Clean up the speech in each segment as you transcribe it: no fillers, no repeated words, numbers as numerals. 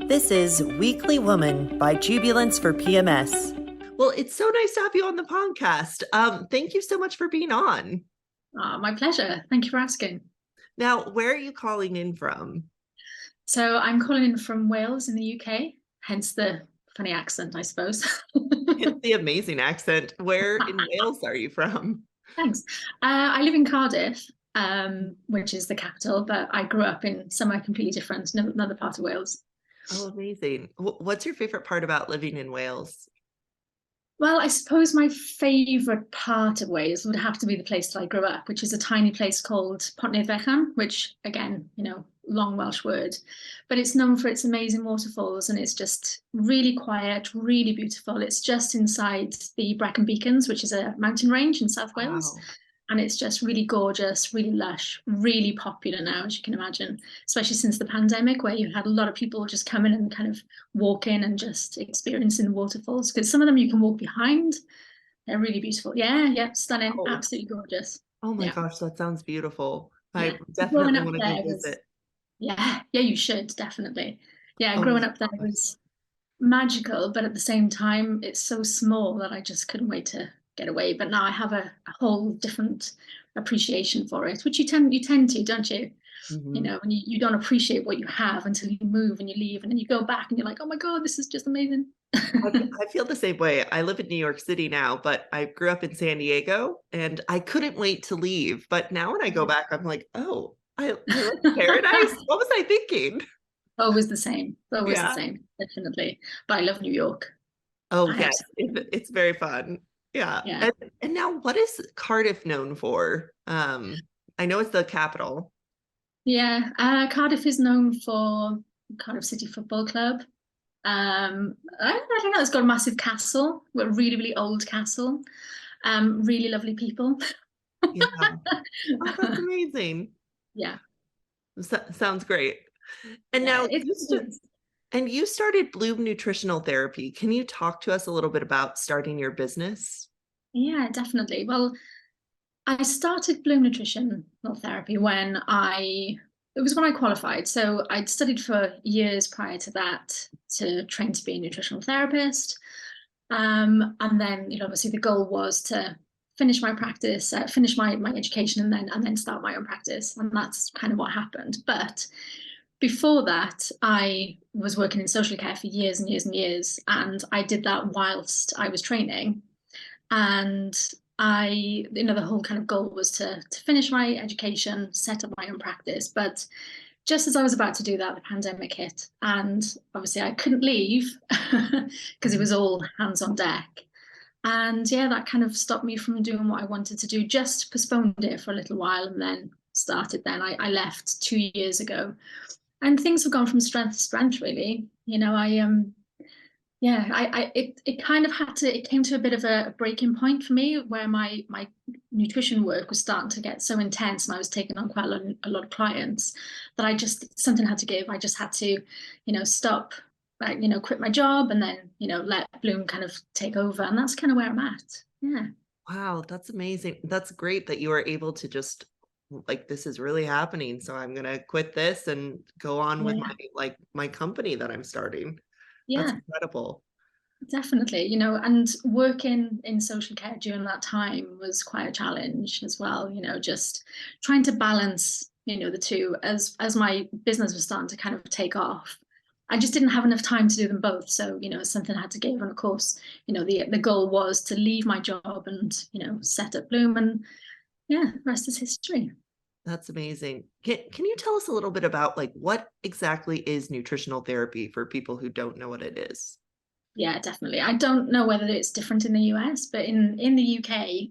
This is Weekly Woman by Jubilance for PMS. Well, it's so nice to have you on the podcast. Thank you so much for being on. My pleasure. Thank you for asking. Now, where are you calling in from? So I'm calling in from Wales in the UK, hence the funny accent, I suppose. It's the amazing accent. Where in Wales are you from? Thanks. I live in Cardiff, which is the capital, but I grew up in somewhere completely different, another part of Wales. Oh, amazing. What's your favorite part about living in Wales? Well, I suppose my favourite part of Wales would have to be the place that I grew up, which is a tiny place called Pont-Newydd, which again, long Welsh word, but it's known for its amazing waterfalls and it's just really quiet, really beautiful. It's just inside the Brecon Beacons, which is a mountain range in South Wales. Wow. And it's just really gorgeous, really lush, really popular now, as you can imagine, especially since the pandemic, where you had a lot of people just coming and kind of walking and just experiencing the waterfalls. Because some of them you can walk behind. They're really beautiful. Yeah, stunning, Oh, absolutely gorgeous. oh my Yeah, gosh, that sounds beautiful. yeah. I Growing definitely up want to go there was, visit. yeah, you should definitely. Yeah, Oh my growing up there gosh. was magical, but at the same time, it's so small that I just couldn't wait to get away. But now I have a whole different appreciation for it, which you tend to, don't you? Mhm. And you don't appreciate what you have until you move and you leave, and then you go back and you're like, oh my God, this is just amazing. I feel the same way. I live in New York City now, but I grew up in San Diego and I couldn't wait to leave. But now when I go back, I'm like, oh, I live in paradise. What was I thinking? Always the same, always the Yeah. same, definitely. But I love New York. Oh, I yes. absolutely, It's very fun. Yeah. yeah. And now what is Cardiff known for? I know it's the capital. Yeah, Cardiff is known for Cardiff City Football Club. I think it's got a massive castle, a really, really old castle. Really lovely people. Yeah. Oh, that's amazing. Yeah, Sounds great. And yeah. now you started Bloom Nutritional Therapy. Can you talk to us a little bit about starting your business? Yeah, definitely. Well, I started Bloom Nutritional Therapy it was when I qualified. So I'd studied for years prior to that to train to be a nutritional therapist. And then, obviously the goal was to finish my practice, finish my education, and then start my own practice. And that's kind of what happened. But before that, I was working in social care for years and years and years, and I did that whilst I was training. And the whole kind of goal was to finish my education, set up my own practice. But just as I was about to do that, the pandemic hit, and obviously I couldn't leave because it Mhm. was all hands on deck. And yeah, that kind of stopped me from doing what I wanted to do, just postponed it for a little while and then started then. I left 2 years ago and things have gone from strength to strength, really. Yeah, it kind of it came to a bit of a breaking point for me where my nutrition work was starting to get so intense and I was taking on quite a lot of clients that something had to give. I just had to, stop, quit my job and then, let Bloom kind of take over. And that's kind of where I'm at. Yeah. Wow, that's amazing. That's great that you were able to just like this is really happening. So I'm gonna quit this and go on with Yeah. my company that I'm starting. That's Yeah. incredible. Definitely, and working in social care during that time was quite a challenge as well, just trying to balance, the two as my business was starting to kind of take off. I just didn't have enough time to do them both. So, something had to give. And of course, the goal was to leave my job and, set up Bloom and yeah, the rest is history. That's amazing. Can you tell us a little bit about like what exactly is nutritional therapy for people who don't know what it is? Yeah, definitely. I don't know whether it's different in the US, but in the UK,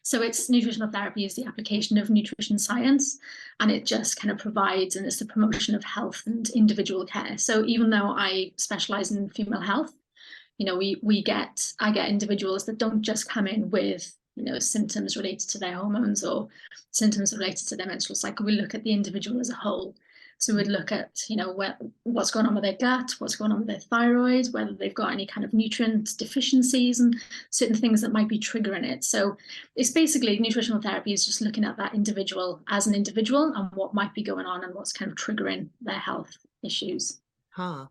so it's nutritional therapy is the application of nutrition science, and it just kind of provides and it's the promotion of health and individual care. So even though I specialize in female health, I get individuals that don't just come in with symptoms related to their hormones or symptoms related to their menstrual cycle. We look at the individual as a whole. So we'd look at what's going on with their gut, what's going on with their thyroid, whether they've got any kind of nutrient deficiencies and certain things that might be triggering it. So it's basically nutritional therapy is just looking at that individual as an individual and what might be going on and what's kind of triggering their health issues. Huh.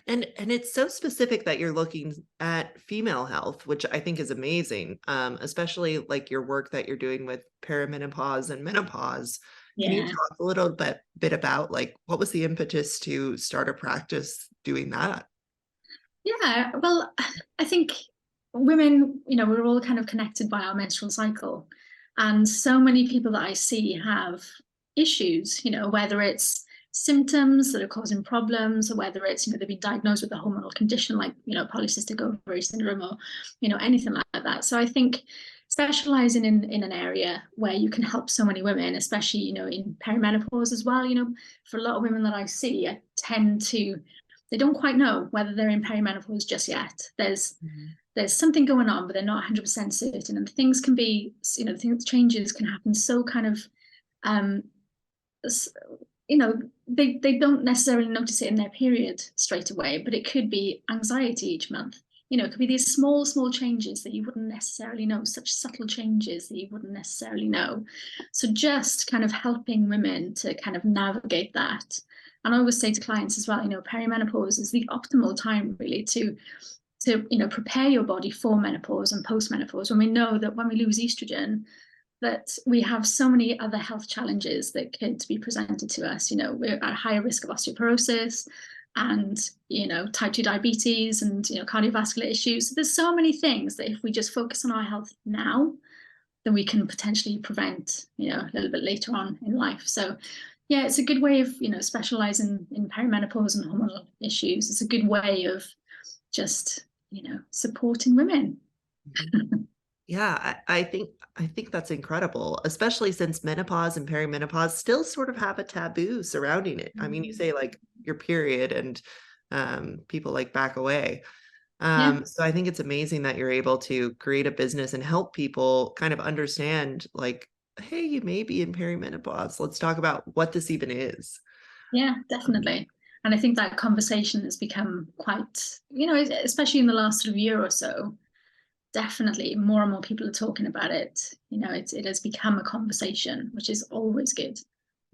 And it's so specific that you're looking at female health, which I think is amazing. Especially like your work that you're doing with perimenopause and menopause. Can you Yeah. talk a little bit about like what was the impetus to start a practice doing that? Yeah, well, I think women, we're all kind of connected by our menstrual cycle. And so many people that I see have issues, whether it's symptoms that are causing problems, or whether it's, they've been diagnosed with a hormonal condition like, polycystic ovary syndrome, or, anything like that. So I think specializing in an area where you can help so many women, especially, in perimenopause as well, for a lot of women that I see, I tend to they don't quite know whether they're in perimenopause just yet. Mhm. There's something going on, but they're not 100% certain. And things can be, things changes can happen so kind of, um, you know, they don't necessarily notice it in their period straight away, but it could be anxiety each month. It could be these small changes that you wouldn't necessarily know, such subtle changes that you wouldn't necessarily know. So just kind of helping women to kind of navigate that. And I always say to clients as well, perimenopause is the optimal time really to prepare your body for menopause and postmenopause, when we know that when we lose estrogen, that we have so many other health challenges that could be presented to us. We're at higher risk of osteoporosis and, type 2 diabetes and, cardiovascular issues. So there's so many things that if we just focus on our health now, then we can potentially prevent, a little bit later on in life. So yeah, it's a good way of, specializing in perimenopause and hormonal issues. It's a good way of just, supporting women. Mhm. Yeah, I think that's incredible, especially since menopause and perimenopause still sort of have a taboo surrounding it. I mean, you say like your period and people like back away. Yeah. So I think it's amazing that you're able to create a business and help people kind of understand like, hey, you may be in perimenopause. Let's talk about what this even is. Yeah, Um, definitely. And I think that conversation has become quite, especially in the last sort of year or so, definitely more and more people are talking about it. It has become a conversation, which is always good.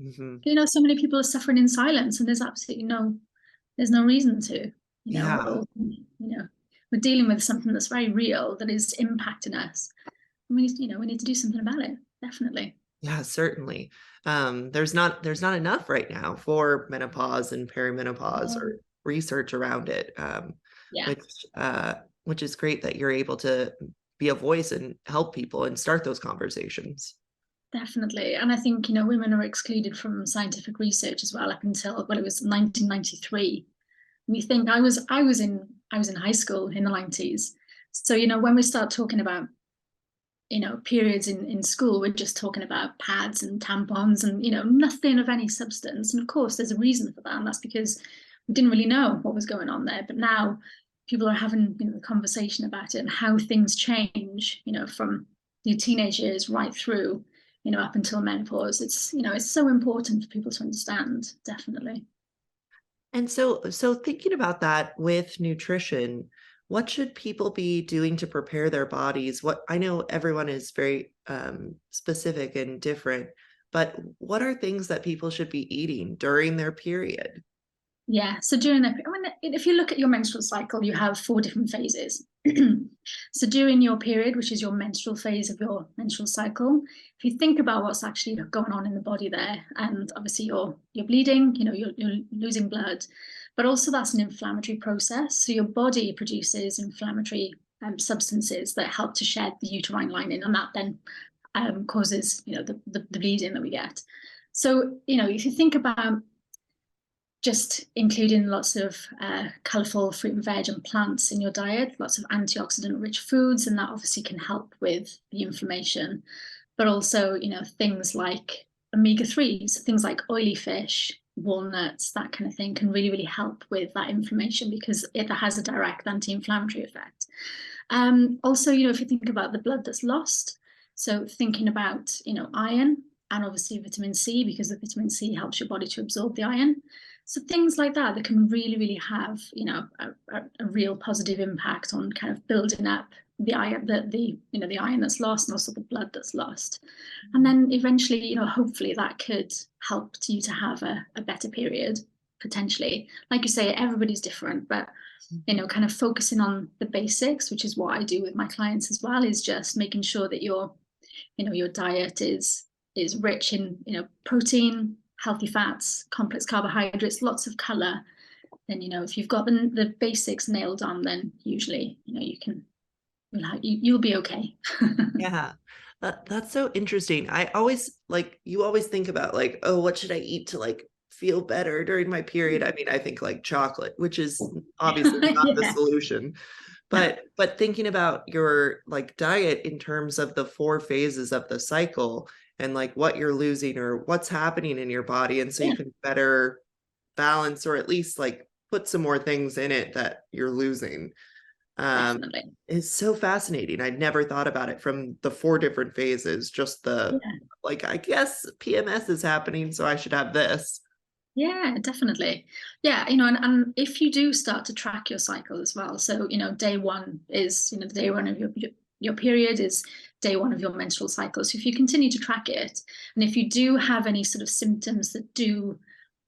mhm. So many people are suffering in silence, and there's no reason to. We're Yeah. all, we're dealing with something that's very real that is impacting us. And we need to do something about it. Definitely. Yeah, certainly. There's not enough right now for menopause and perimenopause or research around it, Yeah. which uh, which is great that you're able to be a voice and help people and start those conversations. Definitely. And I think, women are excluded from scientific research as well up until, well, it was 1993. And you think I was in high school in the 90s. So, when we start talking about, periods in school, we're just talking about pads and tampons and, nothing of any substance. And of course, there's a reason for that. And that's because we didn't really know what was going on there. But now people are having, the conversation about it and how things change, from your teenage years right through, up until menopause. It's so important for people to understand, definitely. And so thinking about that with nutrition, what should people be doing to prepare their bodies? What I know everyone is very specific and different, but what are things that people should be eating during their period? Yeah. So if you look at your menstrual cycle, you have four different phases. So during your period, which is your menstrual phase of your menstrual cycle, if you think about what's actually going on in the body there, and obviously you're bleeding, you're losing blood, but also that's an inflammatory process. So your body produces inflammatory substances that help to shed the uterine lining, and that then causes the bleeding that we get. So if you think about just including lots of colourful fruit and veg and plants in your diet, lots of antioxidant rich foods, and that obviously can help with the inflammation. But also, things like omega-3s, things like oily fish, walnuts, that kind of thing can really, really help with that inflammation because it has a direct anti-inflammatory effect. Also, if you think about the blood that's lost, so thinking about, iron and obviously vitamin C, because the vitamin C helps your body to absorb the iron. So things like that can really, really have, a real positive impact on kind of building up the iron, the iron that's lost and also the blood that's lost. And then eventually, hopefully that could help you to have a better period. potentially. Like you say, everybody's different, but kind of focusing on the basics, which is what I do with my clients as well, is just making sure that your diet is rich in, protein, healthy fats, complex carbohydrates, lots of color. Then, if you've got the basics nailed on, then usually, you'll be okay. Yeah. That's so interesting. I always like you always think about like, oh, what should I eat to like feel better during my period? I mean, I think like chocolate, which is obviously not the Yeah, solution. But thinking about your like diet in terms of the four phases of the cycle and like what you're losing or what's happening in your body, and so you yeah, can better balance or at least like put some more things in it that you're losing. um definitely. is so fascinating. I'd never thought about it from the four different phases, just the Yeah. like, I guess PMS is happening, so I should have this. Yeah, definitely. Yeah, and if you do start to track your cycle as well, so day one is, the day one of your period is day one of your menstrual cycle. So if you continue to track it, and if you do have any sort of symptoms that do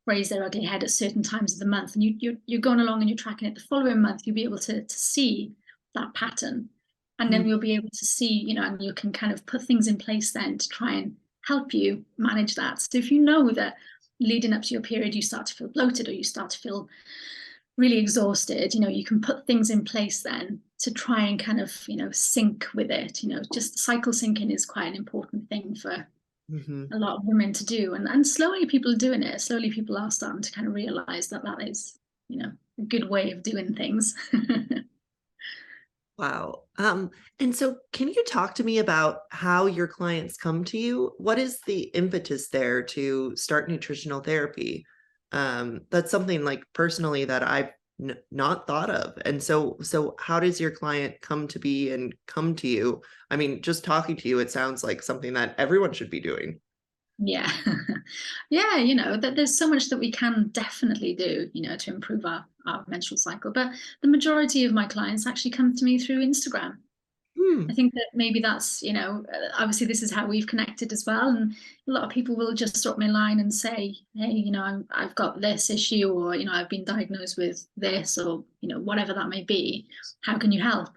raise their ugly head at certain times of the month, and you're going along and you're tracking it the following month, you'll be able to see that pattern, and then Mm, you'll be able to see, and you can kind of put things in place then to try and help you manage that. So if you know that leading up to your period you start to feel bloated or you start to feel really exhausted, you can put things in place then to try and kind of sync with it. Just cycle syncing is quite an important thing for mhm. a lot of women to do, and slowly people are doing it. Slowly people are starting to kind of realize that that is a good way of doing things. Wow. And so can you talk to me about how your clients come to you? What is the impetus there to start nutritional therapy? That's something like personally that I've not thought of. And so how does your client come to be and come to you? I mean, just talking to you, it sounds like something that everyone should be doing. Yeah. Yeah, that there's so much that we can definitely do, to improve our menstrual cycle. But the majority of my clients actually come to me through Instagram. I Hmm. think that maybe that's, obviously this is how we've connected as well. And a lot of people will just drop me a line and say, hey, I've got this issue, or, I've been diagnosed with this, or, whatever that may be. How can you help?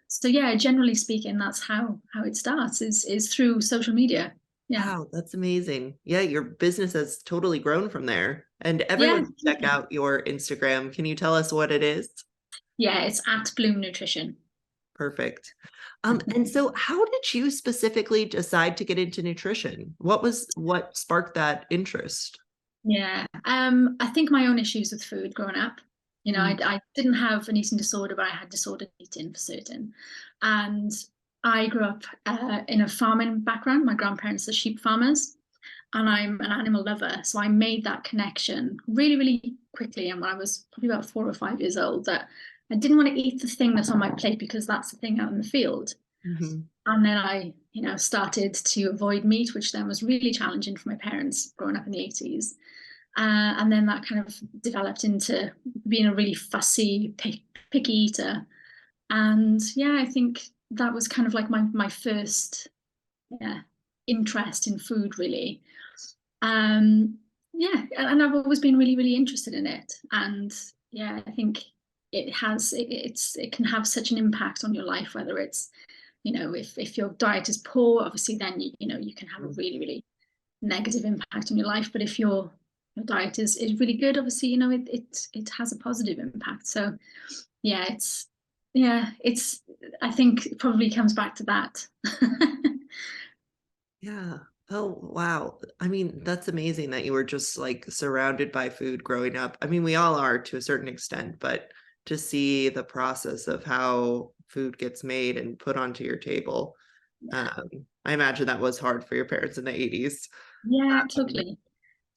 So yeah, generally speaking, that's how it starts is through social media. Yeah. Wow, that's amazing. Yeah, your business has totally grown from there. And Yeah. everyone should check out your Instagram. Can you tell us what it is? Yeah, it's at Bloom Nutrition. Perfect. And so how did you specifically decide to get into nutrition? What sparked that interest? Yeah. I think my own issues with food growing up. Mm, I didn't have an eating disorder, but I had disordered eating for certain. And I grew up in a farming background. My grandparents are sheep farmers, and I'm an animal lover. So I made that connection really, really quickly. And when I was probably about 4 or 5 years old, that I didn't want to eat the thing that's on my plate because that's the thing out in the field. mhm. And then I, started to avoid meat, which then was really challenging for my parents growing up in the 80s. And then that kind of developed into being a really fussy, picky eater. And yeah, I think that was kind of like my first, yeah, interest in food, really. Um, yeah, and I've always been really, really interested in it. And yeah, I think it can have such an impact on your life, whether it's if your diet is poor, obviously then you can have a really, really negative impact on your life. But if your diet is really good, obviously it has a positive impact. So yeah, it's I think it probably comes back to that. Yeah. Oh, wow. I mean, that's amazing that you were just like surrounded by food growing up. I mean, we all are to a certain extent, but to see the process of how food gets made and put onto your table, Yeah, um, I imagine that was hard for your parents in the 80s. yeah, Um, totally.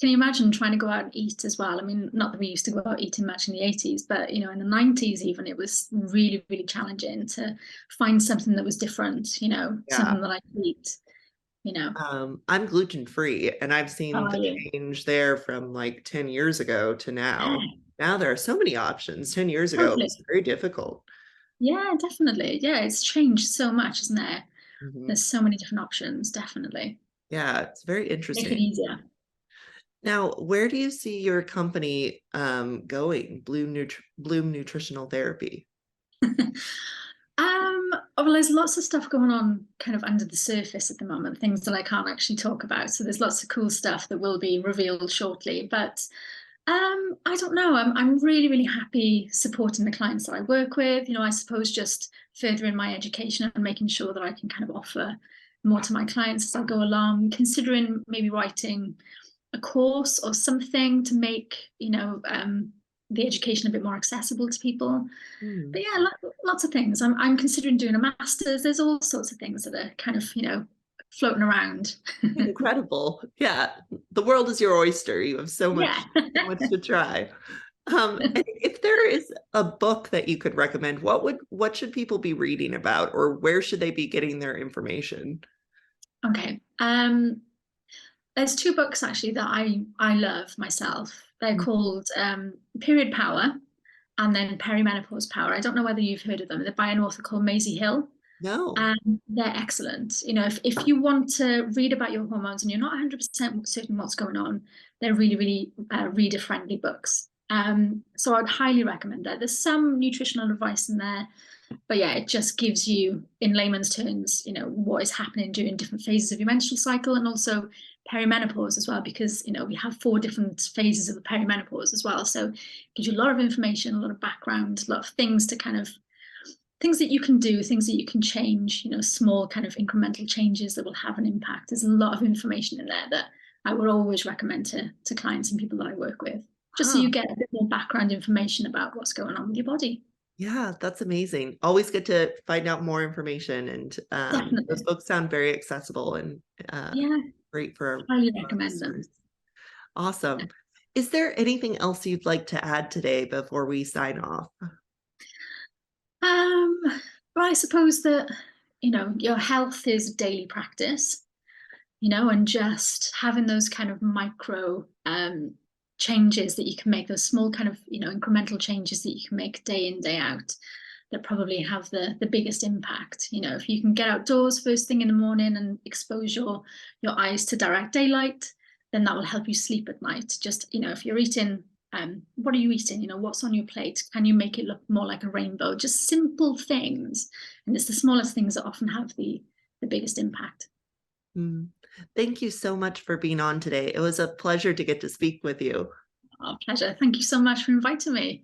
Can you imagine trying to go out and eat as well? I mean, not that we used to go out eating much in the 80s, but in the 90s even, it was really, really challenging to find something that was different, yeah. something that I could eat, you know. I'm gluten free, and I've seen Oh, the yeah. change there from like 10 years ago to now. Yeah, Now there are so many options. 10 years ago, it was totally. very difficult. Yeah, definitely. Yeah, it's changed so much, isn't there? Mhm. There's so many different options, definitely. Yeah, it's very Make it interesting. easier. Now, where do you see your company going, Bloom Nutritional Therapy? Well, there's lots of stuff going on kind of under the surface at the moment, things that I can't actually talk about. So there's lots of cool stuff that will be revealed shortly. But I don't know. I'm really, really happy supporting the clients that I work with. I suppose just furthering my education and making sure that I can kind of offer more to my clients as I go along, considering maybe writing a course or something to make, the education a bit more accessible to people. Hmm. But yeah, lots of things. I'm considering doing a master's. There's all sorts of things that are kind of, floating around. Incredible. Yeah, the world is your oyster. You have Yeah. so much to try. And if there is a book that you could recommend, what should people be reading about, or where should they be getting their information? Okay. There's two books actually that I love myself. They're called Period Power and then Perimenopause Power. I don't know whether you've heard of them. They're by an author called Maisie Hill. No. And they're excellent. If you want to read about your hormones and you're not 100% certain what's going on, they're really, really reader-friendly books. So I'd highly recommend that. There's some nutritional advice in there, but yeah, it just gives you, in layman's terms, what is happening during different phases of your menstrual cycle, and also perimenopause as well, because we have 4 different phases of the perimenopause as well. So it gives you a lot of information, a lot of background, a lot of things to kind of things that you can do, things that you can change, small kind of incremental changes that will have an impact. There's a lot of information in there that I would always recommend to clients and people that I work with, just so Huh. you get a bit more background information about what's going on with your body. Yeah, that's amazing. Always good to find out more information. And those Definitely. books sound very accessible and uh, Yeah, great for highly our recommend them. listeners. Awesome. Is there anything else you'd like to add today before we sign off? Um, but I suppose that, your health is daily practice, and just having those kind of micro changes that you can make, those small kind of, incremental changes that you can make day in, day out, that probably have the biggest impact. If you can get outdoors first thing in the morning and expose your eyes to direct daylight, then that will help you sleep at night. Just, if you're eating, what are you eating? What's on your plate? Can you make it look more like a rainbow? Just simple things. And it's the smallest things that often have the biggest impact. Mm. Thank you so much for being on today. It was a pleasure to get to speak with you. Our pleasure. Thank you so much for inviting me.